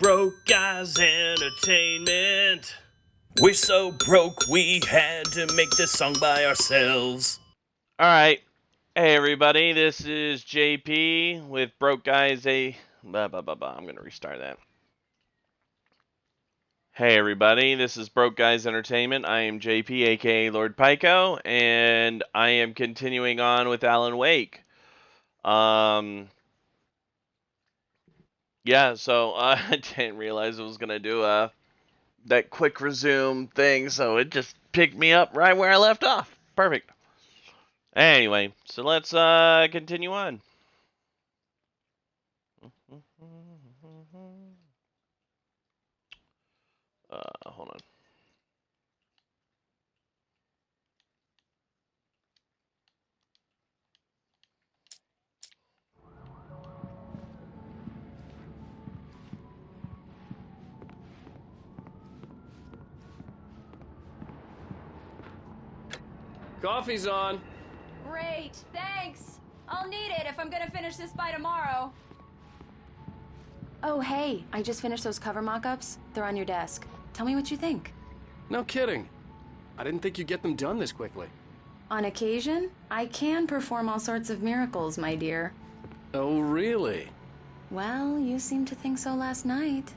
Broke Guys Entertainment. We're so broke we had to make this song by ourselves. Alright. Hey everybody, this is JP with Broke Guys I'm gonna restart that. Hey everybody, this is Broke Guys Entertainment. I am JP, aka Lord Pico, and I am continuing on with Alan Wake. Yeah, so I didn't realize I was gonna do that quick resume thing, so it just picked me up right where I left off. Perfect. Anyway, so let's continue on. Hold on. Coffee's on. Great, thanks. I'll need it if I'm gonna finish this by tomorrow. Oh, hey, I just finished those cover mock-ups. They're on your desk. Tell me what you think. No kidding. I didn't think you'd get them done this quickly. On occasion, I can perform all sorts of miracles, my dear. Oh, really? Well, you seemed to think so last night.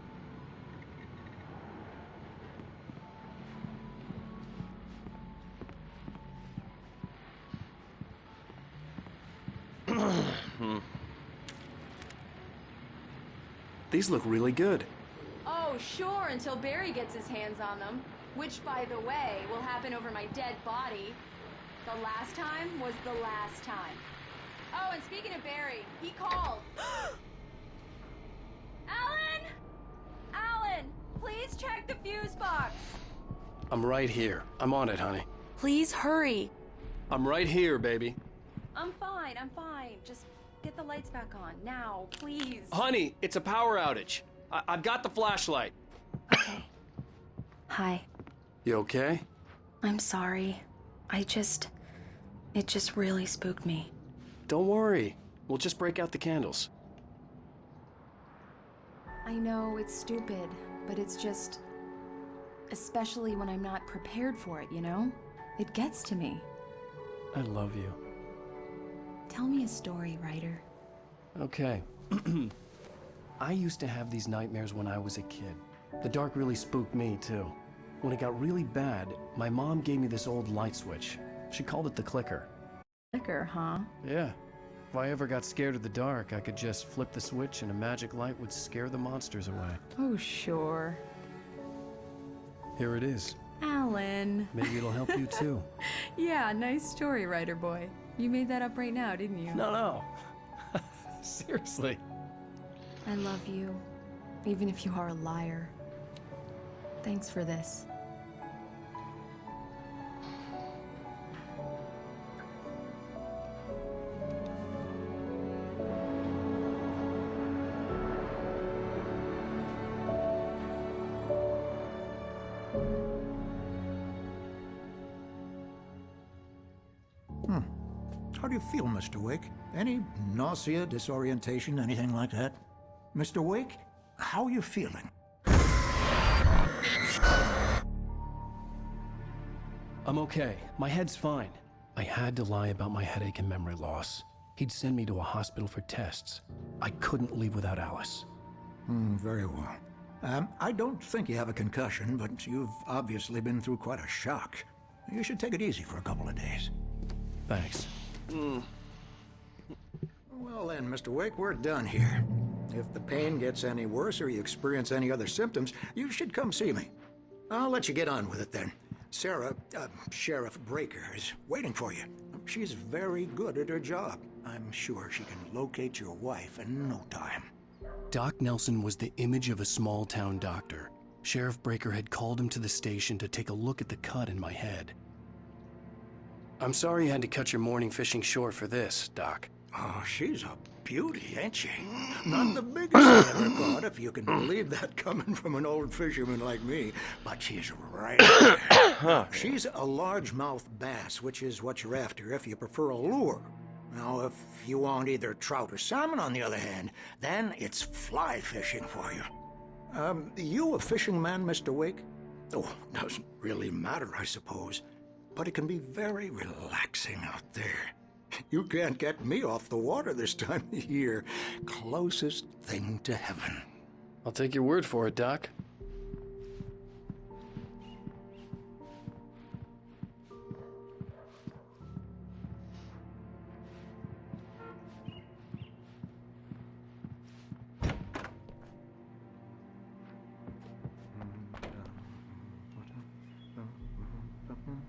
These look really good. Oh, sure, until Barry gets his hands on them. Which, by the way, will happen over my dead body. The last time was the last time. Oh, and speaking of Barry, he called. Alan! Alan, please check the fuse box. I'm right here. I'm on it, honey. Please hurry. I'm right here, baby. I'm fine. Just get the lights back on, now, please. Honey, it's a power outage. I've got the flashlight. Okay. Hi. You okay? I'm sorry. It just really spooked me. Don't worry. We'll just break out the candles. I know it's stupid, but it's just... especially when I'm not prepared for it, you know? It gets to me. I love you. Tell me a story, writer. Okay. I used to have these nightmares when I was a kid. The dark really spooked me, too. When it got really bad, my mom gave me this old light switch. She called it the clicker. Clicker, huh? Yeah. If I ever got scared of the dark, I could just flip the switch and a magic light would scare the monsters away. Oh, sure. Here it is. Alan. Maybe it'll help you, too. Yeah, nice story, writer boy. You made that up right now, didn't you? No. Seriously. I love you, even if you are a liar. Thanks for this. How do you feel, Mr. Wake? Any nausea, disorientation, anything like that? Mr. Wake, how are you feeling? I'm okay. My head's fine. I had to lie about my headache and memory loss. He'd send me to a hospital for tests. I couldn't leave without Alice. Very well. I don't think you have a concussion, but you've obviously been through quite a shock. You should take it easy for a couple of days. Thanks. Well then, Mr. Wake, we're done here. If the pain gets any worse or you experience any other symptoms, you should come see me. I'll let you get on with it then. Sarah, Sheriff Breaker, is waiting for you. She's very good at her job. I'm sure she can locate your wife in no time. Doc Nelson was the image of a small-town doctor. Sheriff Breaker had called him to the station to take a look at the cut in my head. I'm sorry you had to cut your morning fishing short for this, Doc. Oh, she's a beauty, ain't she? Not the biggest I ever caught, if you can believe that coming from an old fisherman like me. But she's right there. She's a largemouth bass, which is what you're after if you prefer a lure. Now, if you want either trout or salmon, on the other hand, then it's fly fishing for you. You a fishing man, Mr. Wake? Oh, doesn't really matter, I suppose. But it can be very relaxing out there. You can't get me off the water this time of year. Closest thing to heaven. I'll take your word for it, Doc.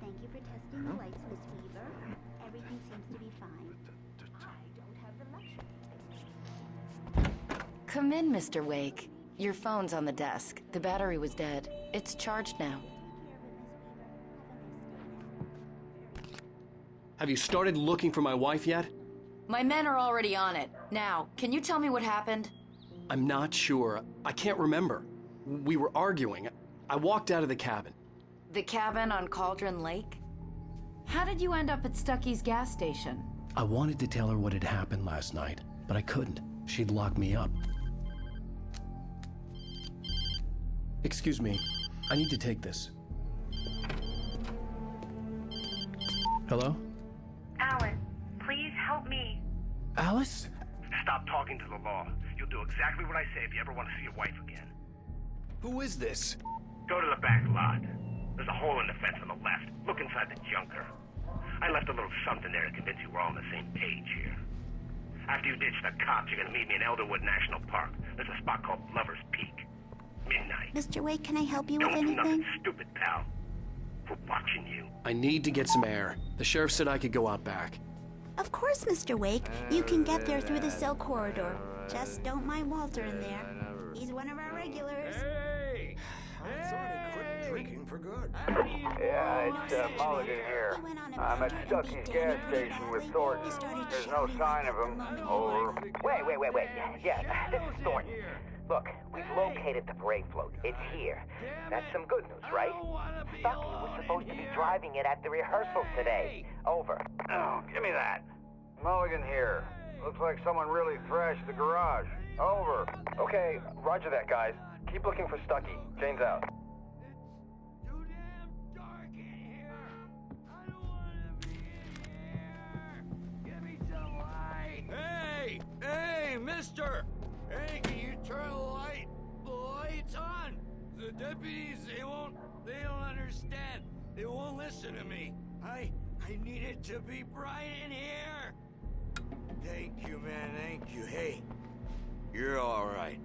Thank you for testing the lights, Miss Weaver. Everything seems to be fine. I don't have the luxury. Come in, Mr. Wake. Your phone's on the desk. The battery was dead. It's charged now. Have you started looking for my wife yet? My men are already on it. Now, can you tell me what happened? I'm not sure. I can't remember. We were arguing. I walked out of the cabin. The cabin on Cauldron Lake? How did you end up at Stucky's gas station? I wanted to tell her what had happened last night, but I couldn't. She'd lock me up. Excuse me. I need to take this. Hello? Alan, please help me. Alice? Stop talking to the law. You'll do exactly what I say if you ever want to see your wife again. Who is this? Go to the back lot. There's a hole in the fence on the left. Look inside the junker. I left a little something there to convince you we're all on the same page here. After you ditch the cops, you're gonna meet me in Elderwood National Park. There's a spot called Lover's Peak. Midnight. Mr. Wake, can I help you with Don't do anything? nothing stupid, pal. We're watching you. I need to get some air. The sheriff said I could go out back. Of course, Mr. Wake. You can get there through the cell corridor. Just don't mind Walter in there. He's one of our regulars. I thought he quit drinking for good. Yeah, it's Mulligan here. He went on a I'm at bender and Stucky's beat gas Danny pretty station with badly. Thornton. He started There's no shouting sign at of the him. moment he Over. Wait. Yeah, this is Thornton. Look, we've located the parade float. It's here. That's some good news, right? Stucky was supposed to be driving it at the rehearsal today. Over. Oh, give me that. Mulligan here. Looks like someone really thrashed the garage. Over. Okay, roger that, guys. Keep looking for Stucky. Jane's out. Hey, mister! Hey, can you turn the lights on? The deputies, they don't understand. They won't listen to me. I need it to be bright in here. Thank you, man, thank you. Hey, you're all right.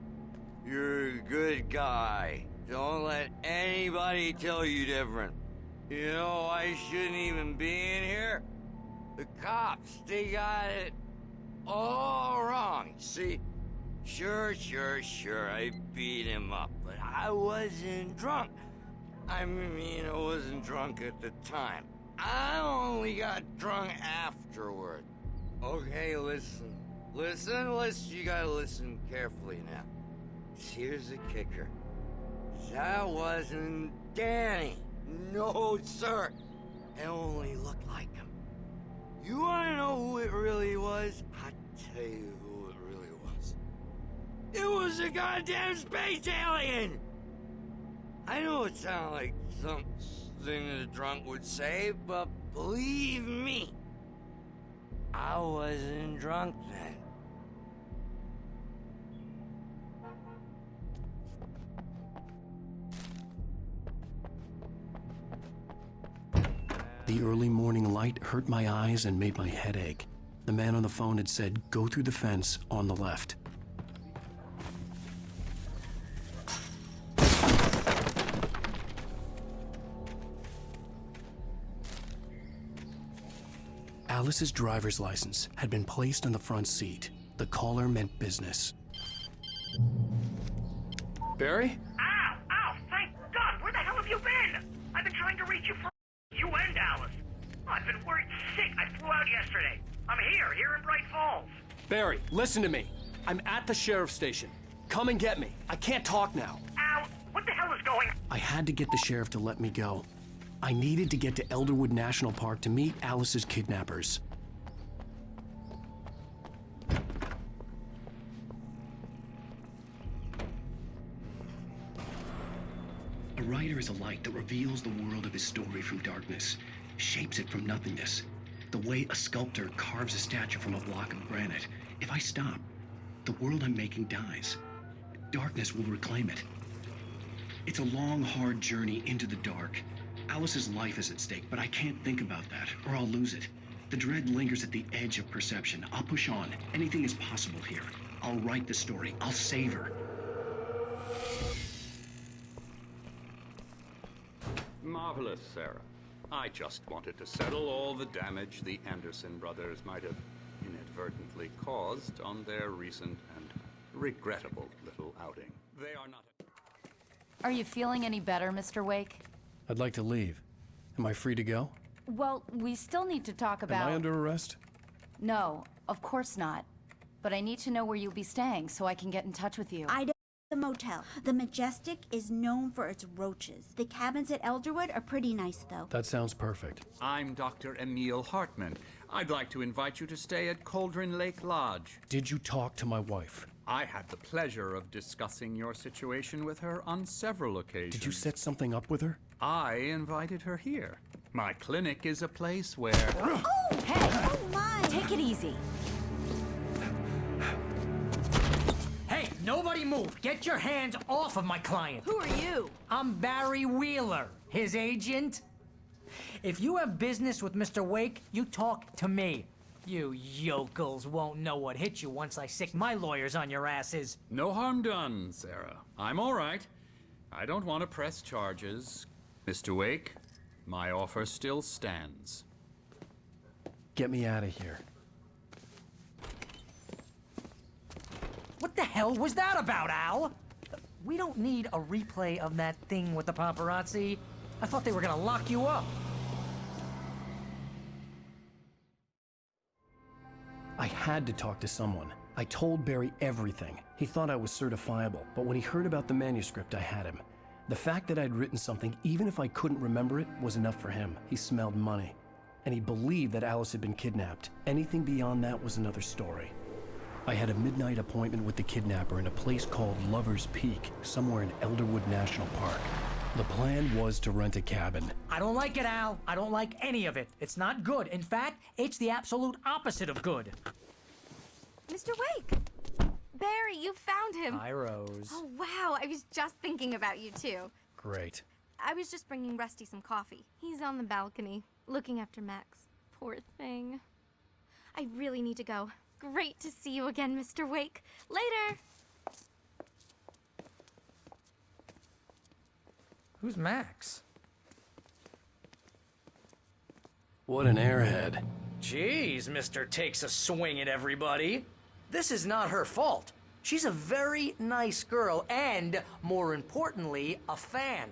You're a good guy. Don't let anybody tell you different. You know, I shouldn't even be in here. The cops, they got it all wrong. See, sure, I beat him up, but I wasn't drunk. I mean, I wasn't drunk at the time. I only got drunk afterward. Okay, listen. You gotta listen carefully now. Here's the kicker. That wasn't Danny. No, sir. It only looked like him. You wanna know who it really was? I'll tell you who it really was. It was a goddamn space alien! I know it sounds like something a drunk would say, but believe me, I wasn't drunk then. The early morning light hurt my eyes and made my head ache. The man on the phone had said, go through the fence on the left. Alice's driver's license had been placed on the front seat. The caller meant business. Barry? Ow! Thank God! Where the hell have you been? I've been trying to reach you for you and Alice. I've been worried sick. I flew out yesterday. I'm here in Bright Falls. Barry, listen to me. I'm at the sheriff's station. Come and get me. I can't talk now. Ow! What the hell is going on? I had to get the sheriff to let me go. I needed to get to Elderwood National Park to meet Alice's kidnappers. A writer is a light that reveals the world of his story from darkness, shapes it from nothingness. The way a sculptor carves a statue from a block of granite. If I stop, the world I'm making dies. Darkness will reclaim it. It's a long, hard journey into the dark. Alice's life is at stake, but I can't think about that, or I'll lose it. The dread lingers at the edge of perception. I'll push on. Anything is possible here. I'll write the story. I'll save her. Marvelous, Sarah. I just wanted to settle all the damage the Anderson brothers might have inadvertently caused on their recent and regrettable little outing. They are not... Are you feeling any better, Mr. Wake? I'd like to leave. Am I free to go? Well, we still need to talk about... Am I under arrest? No, of course not. But I need to know where you'll be staying so I can get in touch with you. The motel. The Majestic is known for its roaches. The cabins at Elderwood are pretty nice, though. That sounds perfect. I'm Dr. Emil Hartman. I'd like to invite you to stay at Cauldron Lake Lodge. Did you talk to my wife? I had the pleasure of discussing your situation with her on several occasions. Did you set something up with her? I invited her here. My clinic is a place where... Oh! Hey! Oh, my! Take it easy. Hey, nobody move! Get your hands off of my client! Who are you? I'm Barry Wheeler, his agent. If you have business with Mr. Wake, you talk to me. You yokels won't know what hit you once I sick my lawyers on your asses. No harm done, Sarah. I'm all right. I don't want to press charges. Mr. Wake, my offer still stands. Get me out of here. What the hell was that about, Al? We don't need a replay of that thing with the paparazzi. I thought they were gonna lock you up. I had to talk to someone. I told Barry everything. He thought I was certifiable, but when he heard about the manuscript, I had him. The fact that I'd written something, even if I couldn't remember it, was enough for him. He smelled money. And he believed that Alice had been kidnapped. Anything beyond that was another story. I had a midnight appointment with the kidnapper in a place called Lover's Peak, somewhere in Elderwood National Park. The plan was to rent a cabin. I don't like it, Al. I don't like any of it. It's not good. In fact, it's the absolute opposite of good. Mr. Wake! Barry, you found him. Hi, Rose. Oh, wow. I was just thinking about you, too. Great. I was just bringing Rusty some coffee. He's on the balcony, looking after Max. Poor thing. I really need to go. Great to see you again, Mr. Wake. Later! Who's Max? What an airhead. Jeez, Mr. Takes a swing at everybody. This is not her fault. She's a very nice girl and, more importantly, a fan.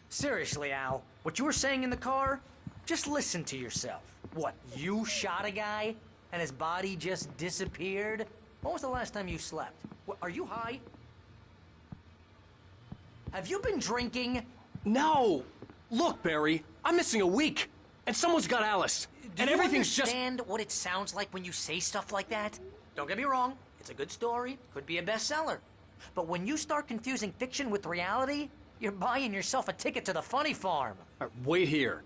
Seriously, Al, what you were saying in the car, just listen to yourself. What, you shot a guy and his body just disappeared? When was the last time you slept? What, are you high? Have you been drinking? No! Look, Barry, I'm missing a week, and someone's got Alice, and everything's just... Do you understand what it sounds like when you say stuff like that? Don't get me wrong, it's a good story, could be a bestseller. But when you start confusing fiction with reality, you're buying yourself a ticket to the funny farm. Wait here.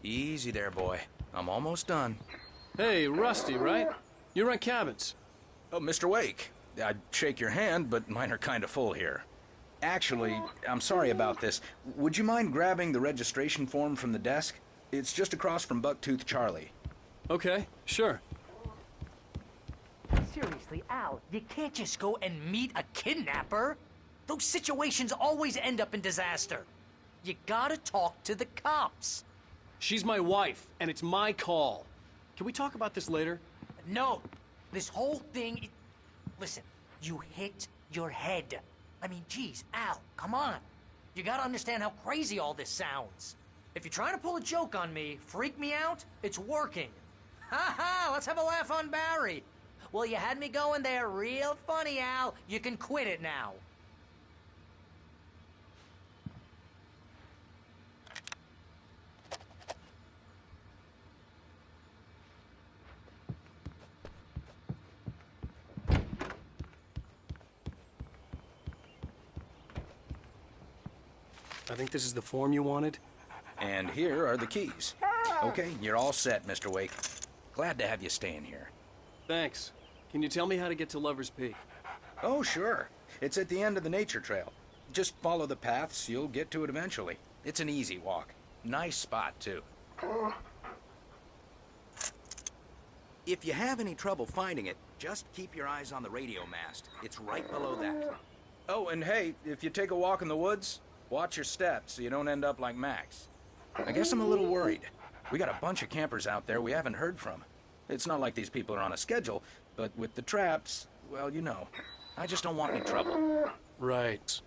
Easy there, boy. I'm almost done. Hey, Rusty, right? You rent cabins. Oh, Mr. Wake. I'd shake your hand, but mine are kind of full here. Actually, I'm sorry about this. Would you mind grabbing the registration form from the desk? It's just across from Bucktooth Charlie. Okay, sure. Seriously, seriously, Al, you can't just go and meet a kidnapper. Those situations always end up in disaster. You gotta talk to the cops. She's my wife, and it's my call. Can we talk about this later? No. This whole thing... Listen, you hit your head. I mean, geez, Al, come on. You gotta understand how crazy all this sounds. If you're trying to pull a joke on me, freak me out, it's working. Ha ha, let's have a laugh on Barry. Well, you had me going there real funny, Al. You can quit it now. I think this is the form you wanted. And here are the keys. Okay, you're all set, Mr. Wake. Glad to have you staying here. Thanks. Can you tell me how to get to Lover's Peak? Oh, sure. It's at the end of the nature trail. Just follow the paths, you'll get to it eventually. It's an easy walk. Nice spot, too. If you have any trouble finding it, just keep your eyes on the radio mast. It's right below that. Oh, and hey, if you take a walk in the woods, watch your steps so you don't end up like Max. I guess I'm a little worried. We got a bunch of campers out there we haven't heard from. It's not like these people are on a schedule, but with the traps, well, you know. I just don't want any trouble. Right.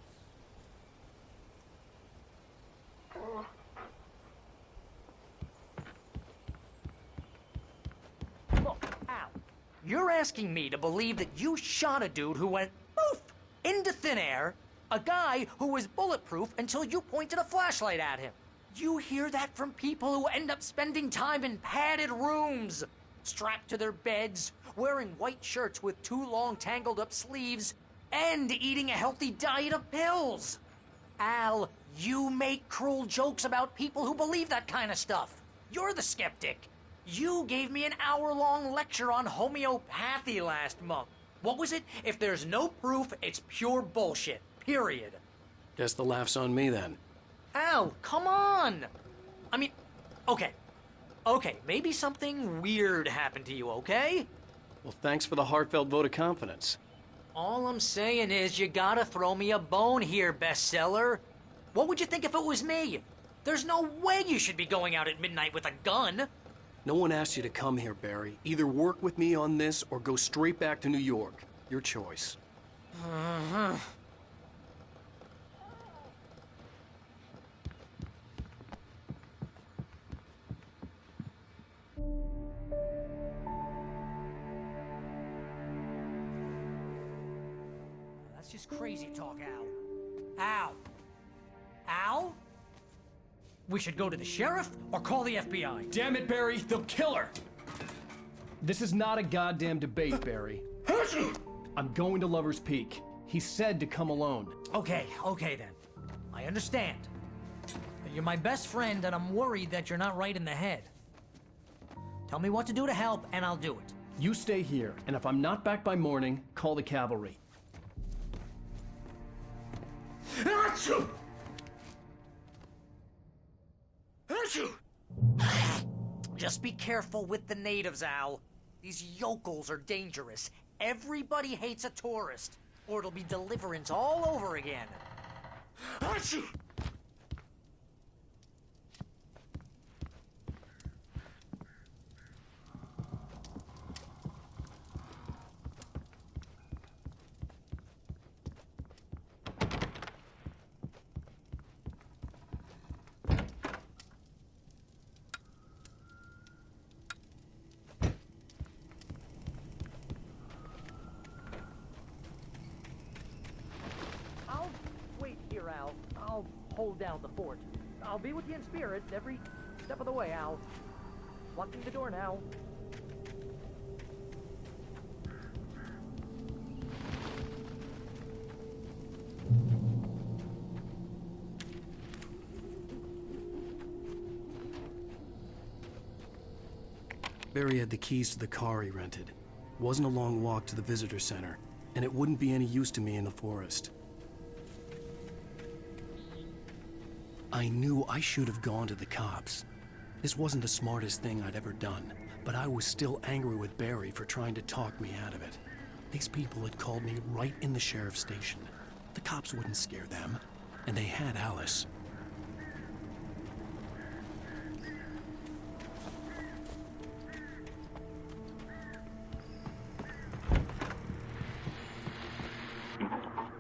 Look, Al, you're asking me to believe that you shot a dude who went poof into thin air, a guy who was bulletproof until you pointed a flashlight at him. You hear that from people who end up spending time in padded rooms, strapped to their beds, wearing white shirts with too long tangled up sleeves, and eating a healthy diet of pills. Al, you make cruel jokes about people who believe that kind of stuff. You're the skeptic. You gave me an hour-long lecture on homeopathy last month. What was it? If there's no proof, it's pure bullshit. Period. Guess the laugh's on me then. Al, come on! I mean, okay, maybe something weird happened to you, okay? Well, thanks for the heartfelt vote of confidence. All I'm saying is you gotta throw me a bone here, bestseller. What would you think if it was me? There's no way you should be going out at midnight with a gun. No one asked you to come here, Barry. Either work with me on this or go straight back to New York. Your choice. That's just crazy talk, Al. Al? We should go to the sheriff or call the FBI. Damn it, Barry, they'll kill her! This is not a goddamn debate, Barry. I'm going to Lover's Peak. He said to come alone. Okay then. I understand. You're my best friend, and I'm worried that you're not right in the head. Tell me what to do to help, and I'll do it. You stay here, and if I'm not back by morning, call the cavalry. Achoo! Just be careful with the natives, Al. These yokels are dangerous. Everybody hates a tourist, or it'll be deliverance all over again. Achoo! I'll wait here, Al. I'll hold down the fort. I'll be with you in spirit every step of the way, Al. Locking the door now. Barry had the keys to the car he rented. It wasn't a long walk to the visitor center, and it wouldn't be any use to me in the forest. I knew I should have gone to the cops. This wasn't the smartest thing I'd ever done, but I was still angry with Barry for trying to talk me out of it. These people had called me right in the sheriff's station. The cops wouldn't scare them, and they had Alice.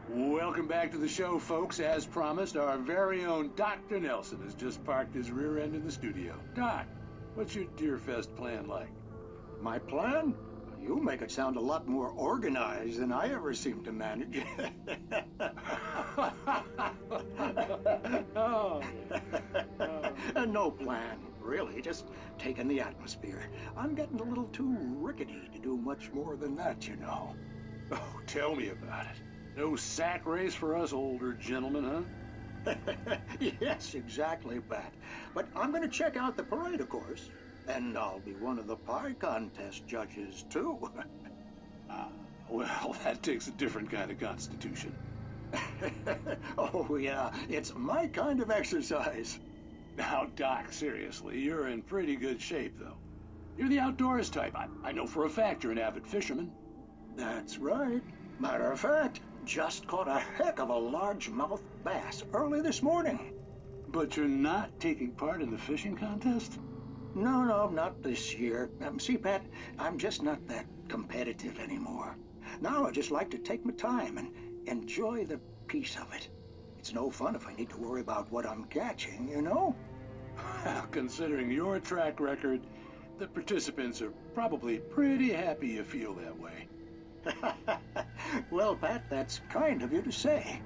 Welcome back to the show, folks. As promised, our very own Dr. Nelson has just parked his rear end in the studio. Doc, what's your Deerfest plan like? My plan? You make it sound a lot more organized than I ever seem to manage. No plan, really. Just taking the atmosphere. I'm getting a little too rickety to do much more than that, you know. Oh, tell me about it. No sack race for us older gentlemen, huh? Yes, exactly, Pat. But I'm going to check out the parade, of course. And I'll be one of the pie contest judges, too. Well, that takes a different kind of constitution. Oh, yeah. It's my kind of exercise. Now, Doc, seriously, you're in pretty good shape, though. You're the outdoors type. I know for a fact you're an avid fisherman. That's right. Matter of fact, just caught a heck of a largemouth bass early this morning. But you're not taking part in the fishing contest? No, not this year. See, Pat, I'm just not that competitive anymore. Now I just like to take my time and enjoy the peace of it. It's no fun if I need to worry about what I'm catching, you know? Well, considering your track record, the participants are probably pretty happy you feel that way. Well, Pat, that's kind of you to say.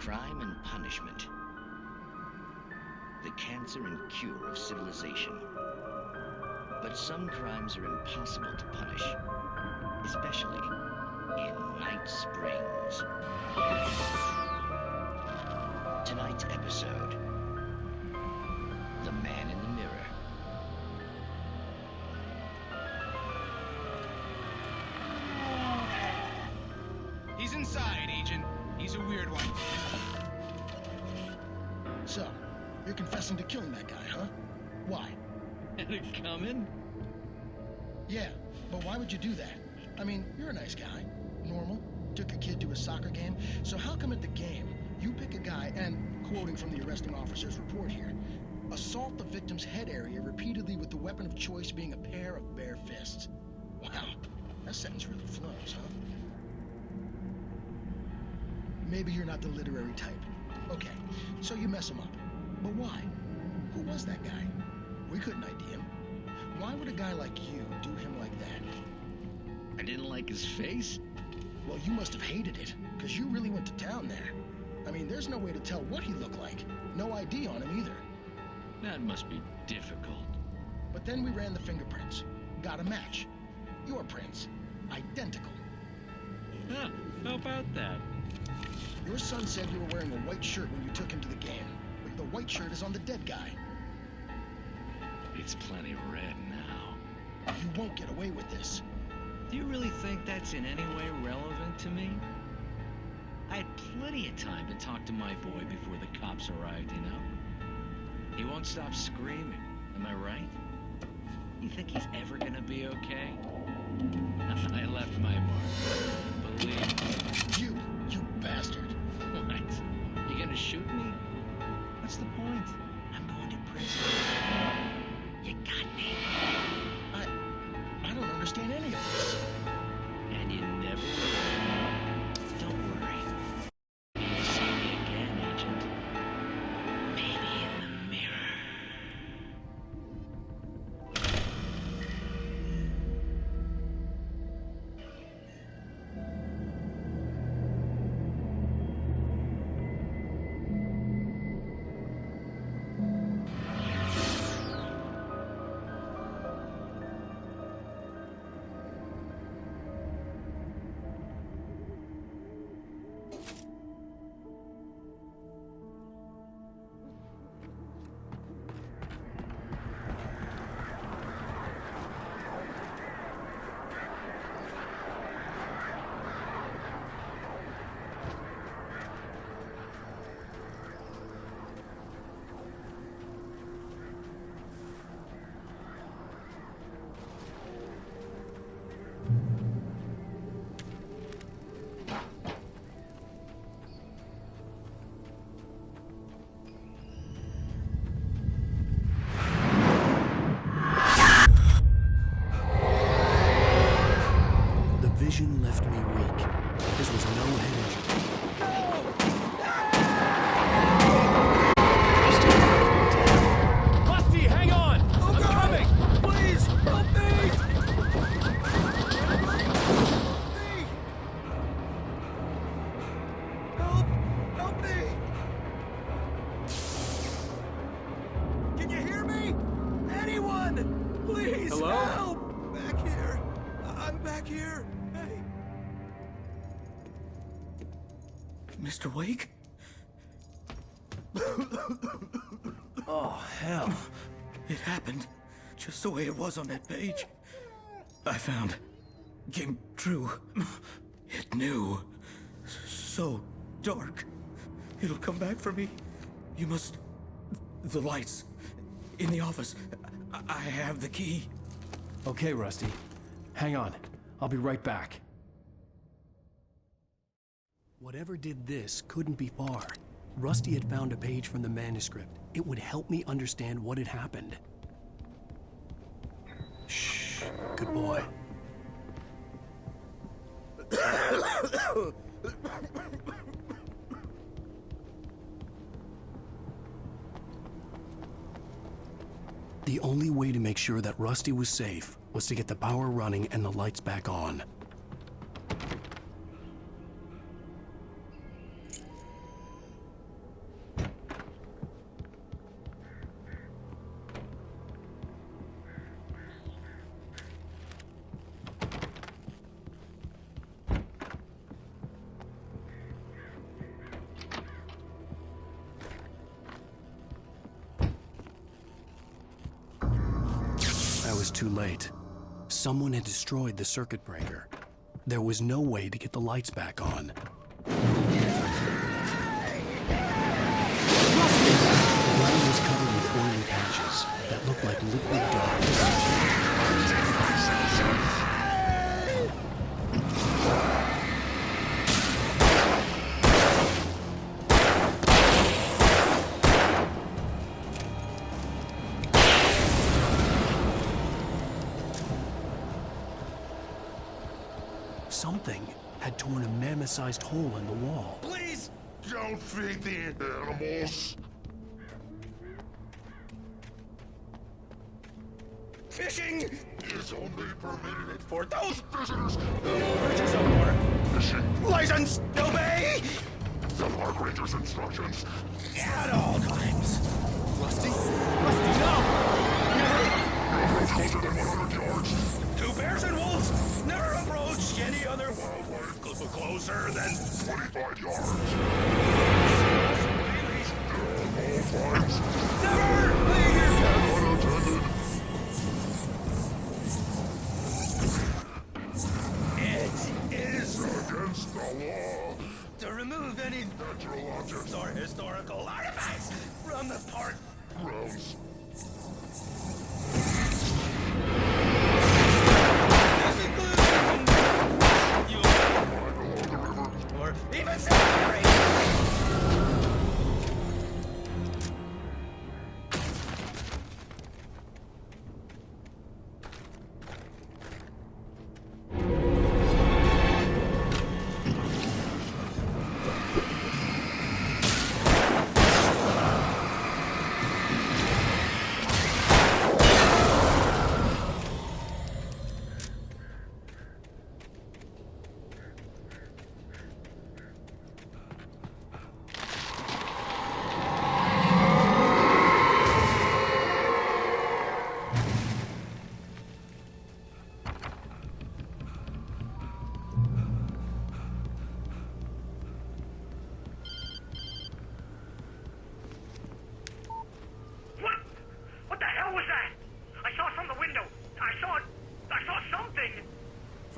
Crime and punishment. The cancer and cure of civilization. But some crimes are impossible to punish, especially in Night Springs. Tonight's episode, The Man in the Mirror. He's inside, Agent. He's a weird one. So, you're confessing to killing that guy, huh? Why? Had it coming? Yeah, but why would you do that? I mean, you're a nice guy. Normal. Took a kid to a soccer game. So how come at the game, you pick a guy and, quoting from the arresting officer's report here, assault the victim's head area repeatedly with the weapon of choice being a pair of bare fists? Wow, that sentence really flows, huh? Maybe you're not the literary type. Okay, so you mess him up. But why? Who was that guy? We couldn't ID him. Why would a guy like you do him like that? I didn't like his face? Well, you must have hated it, because you really went to town there. I mean, there's no way to tell what he looked like. No ID on him either. That must be difficult. But then we ran the fingerprints. Got a match. Your prints. Identical. Huh, how about that? Your son said you were wearing a white shirt when you took him to the game. But the white shirt is on the dead guy. It's plenty red now. You won't get away with this. Do you really think that's in any way relevant to me? I had plenty of time to talk to my boy before the cops arrived, you know? He won't stop screaming, am I right? You think he's ever gonna be okay? I left my mark. Believe me. You bastard. What? You gonna shoot me? What's the point? I'm going to prison. You got me. I don't understand any of this. And you never will. Don't worry. You'll see me again, Agent. Maybe in the mirror. Vision left me weak. This was no energy. Rusty, hang on! I'm coming! Please, help me! Help me! Can you hear me? Anyone! Please, Hello? help! Back here. I'm back here. Hey. Mr. Wake? Oh, hell. It happened just the way it was on that page. I found. Came true. It knew. So dark. It'll come back for me. You must. The lights. In the office. I have the key. Okay, Rusty. Hang on. I'll be right back. Whatever did this couldn't be far. Rusty had found a page from the manuscript. It would help me understand what had happened. Shh. Good boy. The only way to make sure that Rusty was safe was to get the power running and the lights back on. I was too late. Someone had destroyed the circuit breaker. There was no way to get the lights back on. The ground was covered with oily patches that looked like liquid darkness. Something had torn a mammoth-sized hole in the wall. Please! Don't feed the animals! Fishing is only permitted for those visitors. Purchase over. Fishing License obey! the park ranger's instructions. At all times. Rusty? Rusty, no! Never approach closer than 100 yards. 2 bears and wolves. Never approach any other wildlife closer than 25 yards. All times. Never leave! Unattended. It is against the law to remove any natural objects or historical artifacts from the park grounds.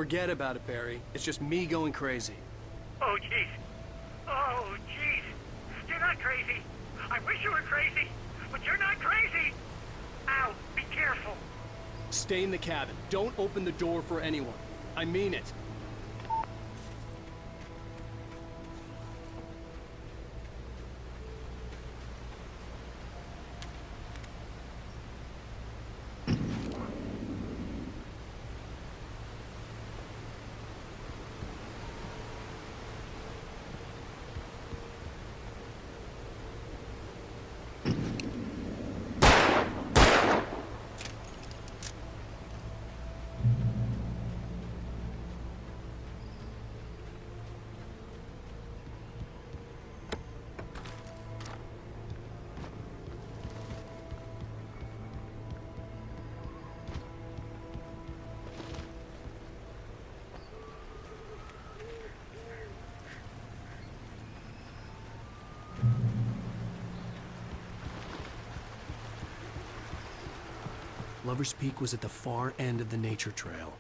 Forget about it, Barry. It's just me going crazy. Oh, jeez. Oh, jeez. You're not crazy. I wish you were crazy, but you're not crazy. Ow, be careful. Stay in the cabin. Don't open the door for anyone. I mean it. Lover's Peak was at the far end of the nature trail.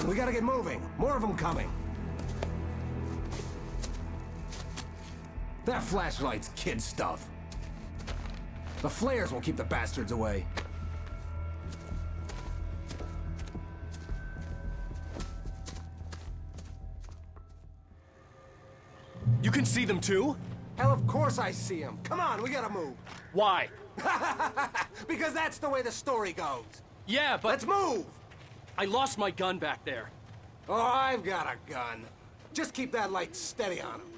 on, we gotta get moving. More of them coming. That flashlight's kid stuff. The flares will keep the bastards away. You can see them too? Hell, of course I see them. Come on, we gotta move. Why? Because that's the way the story goes. Yeah, but... Let's move! I lost my gun back there. Oh, I've got a gun. Just keep that light steady on him.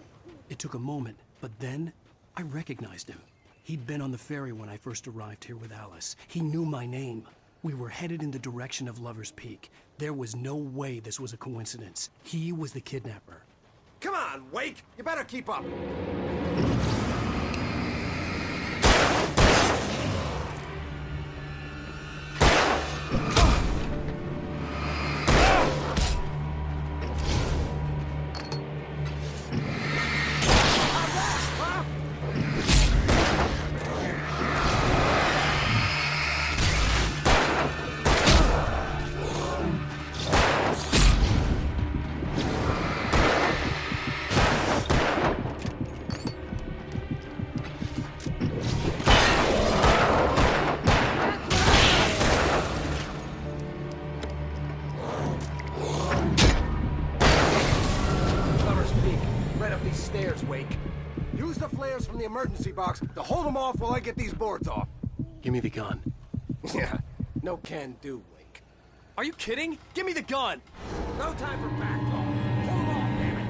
It took a moment, but then I recognized him. He'd been on the ferry when I first arrived here with Alice. He knew my name. We were headed in the direction of Lover's Peak. There was no way this was a coincidence. He was the kidnapper. Come on, Wake! You better keep up. From the emergency box to hold them off while I get these boards off. Give me the gun. Yeah, no can do, Wake. Are you kidding? Give me the gun! No time for back talk. Hold them off, damn it.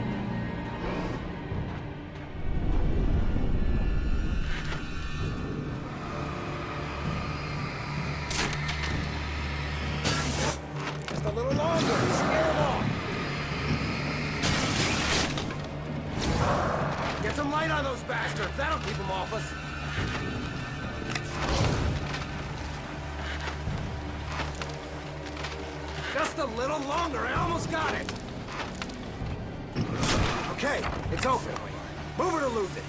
Just a little longer. Scare them off. Get some light on those bastards. That'll keep them off us. Just a little longer. I almost got it. Okay, it's open. Move it or lose it.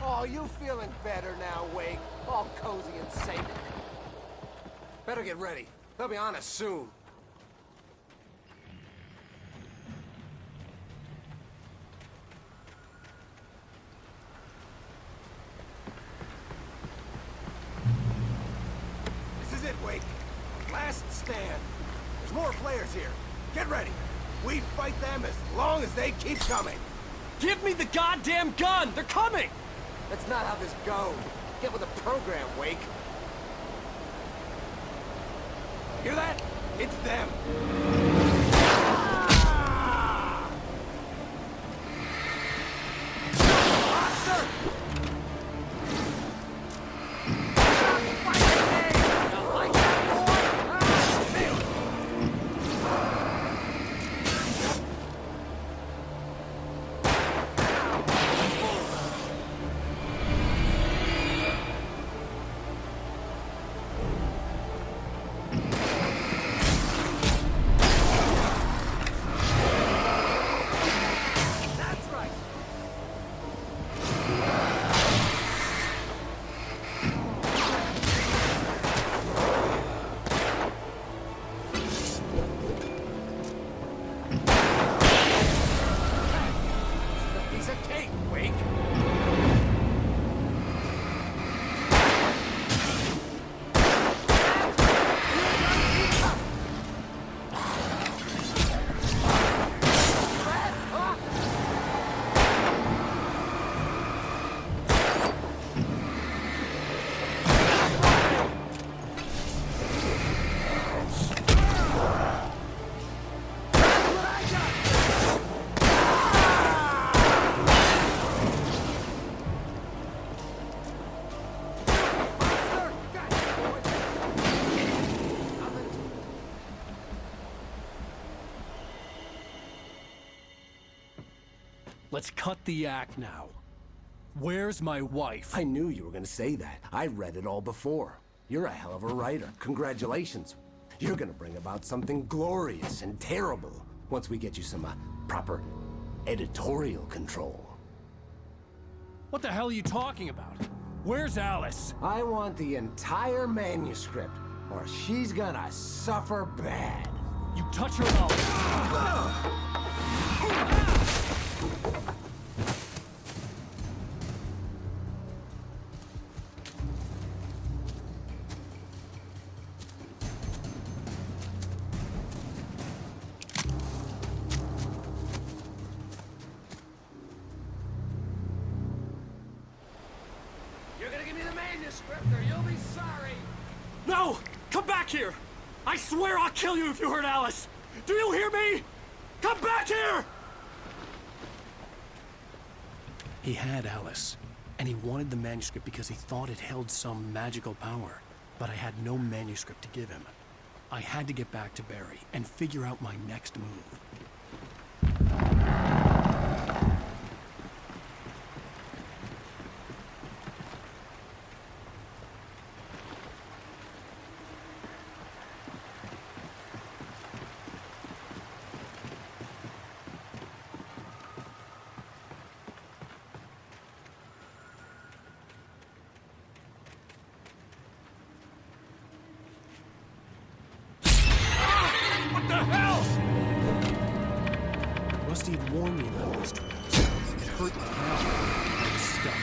Oh, you feeling better now, Wake? All cozy and safe. Better get ready. They'll be on us soon. This is it, Wake. Last stand. There's more flares here. Get ready. We fight them as long as they keep coming. Give me the goddamn gun! They're coming! That's not how this goes. Get with the program, Wake. Hear that? It's them. Monster! Let's cut the act now. Where's my wife? I knew you were gonna say that. I read it all before. You're a hell of a writer. Congratulations. You're gonna bring about something glorious and terrible once we get you some proper editorial control. What the hell are you talking about? Where's Alice? I want the entire manuscript, or she's gonna suffer bad. You touch her and I'll... You're gonna give me the manuscript, or you'll be sorry. No! Come back here! I swear I'll kill you if you hurt Alice! Do you hear me? Come back here! He had Alice, and he wanted the manuscript because he thought it held some magical power. But I had no manuscript to give him. I had to get back to Barry and figure out my next move. What the hell? Rusty had warned me about these traps. It hurt my hand. I was stuck.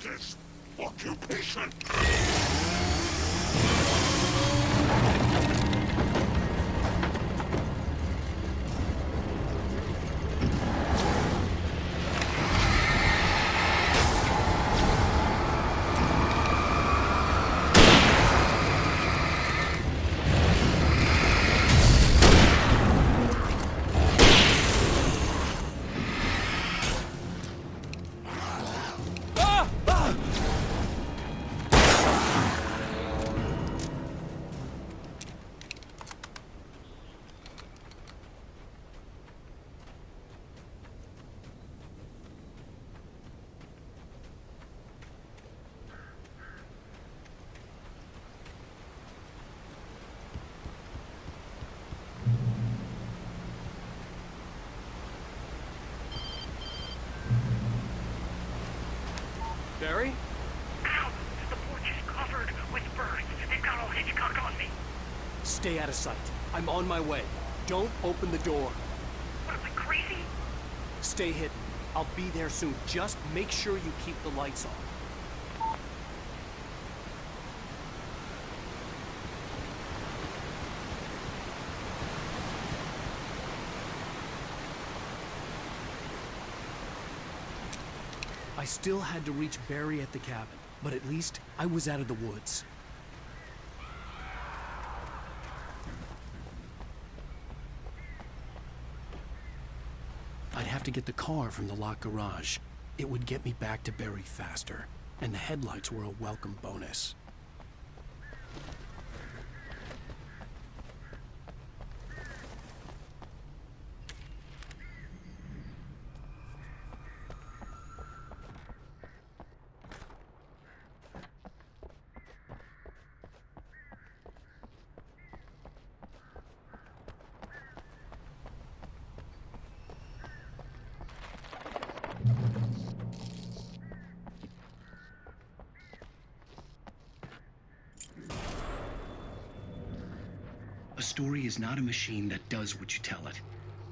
this occupation. Barry? Ow! The porch is covered with birds. They've got all Hitchcock on me. Stay out of sight. I'm on my way. Don't open the door. What am I, crazy? Stay hidden. I'll be there soon. Just make sure you keep the lights on. I still had to reach Barry at the cabin, but at least I was out of the woods. I'd have to get the car from the locked garage. It would get me back to Barry faster, and the headlights were a welcome bonus. A story is not a machine that does what you tell it.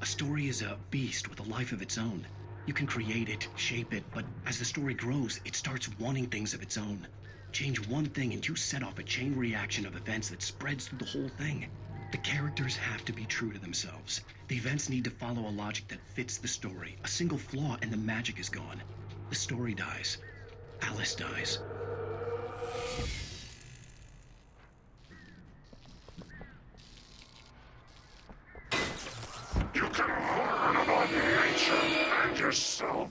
A story is a beast with a life of its own. You can create it, shape it, but as the story grows, it starts wanting things of its own. Change one thing and you set off a chain reaction of events that spreads through the whole thing. The characters have to be true to themselves. The events need to follow a logic that fits the story. A single flaw and the magic is gone. The story dies. Alice dies. You can learn about nature and yourself.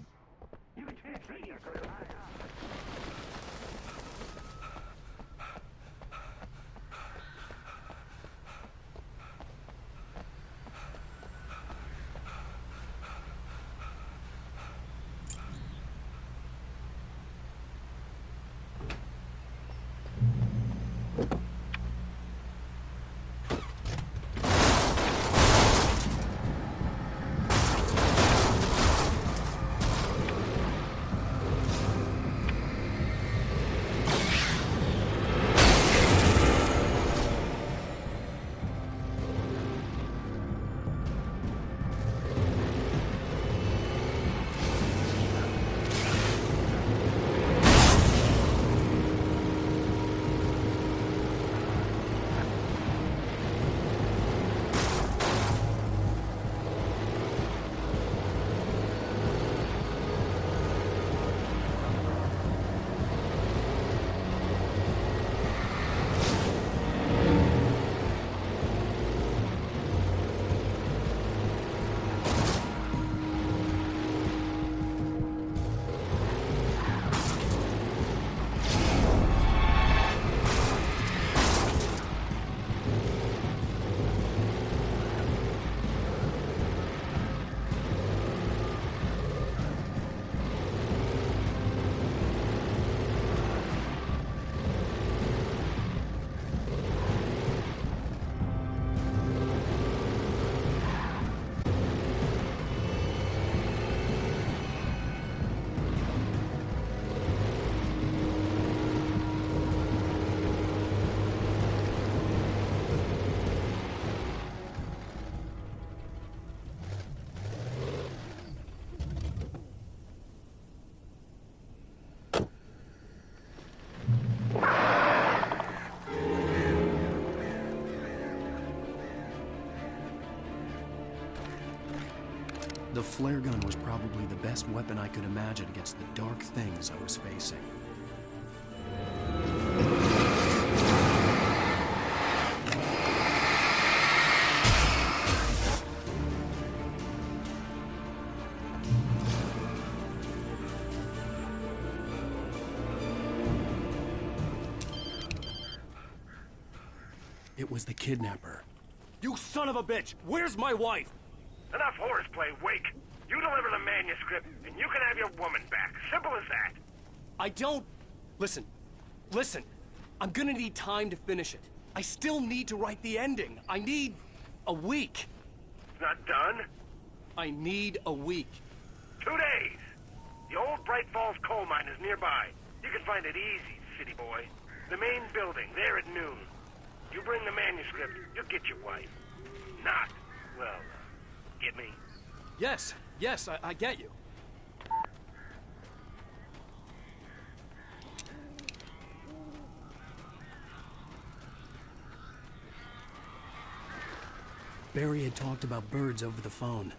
The flare gun was probably the best weapon I could imagine against the dark things I was facing. It was the kidnapper. You son of a bitch! Where's my wife? Enough horseplay, Wake. You deliver the manuscript, and you can have your woman back. Simple as that. I don't... Listen. I'm gonna need time to finish it. I still need to write the ending. I need a week. It's not done? I need a week. 2 days. The old Bright Falls coal mine is nearby. You can find it easy, city boy. The main building, there at noon. You bring the manuscript, you'll get your wife. Not, well, get me? Yes, I get you. Barry had talked about birds over the phone.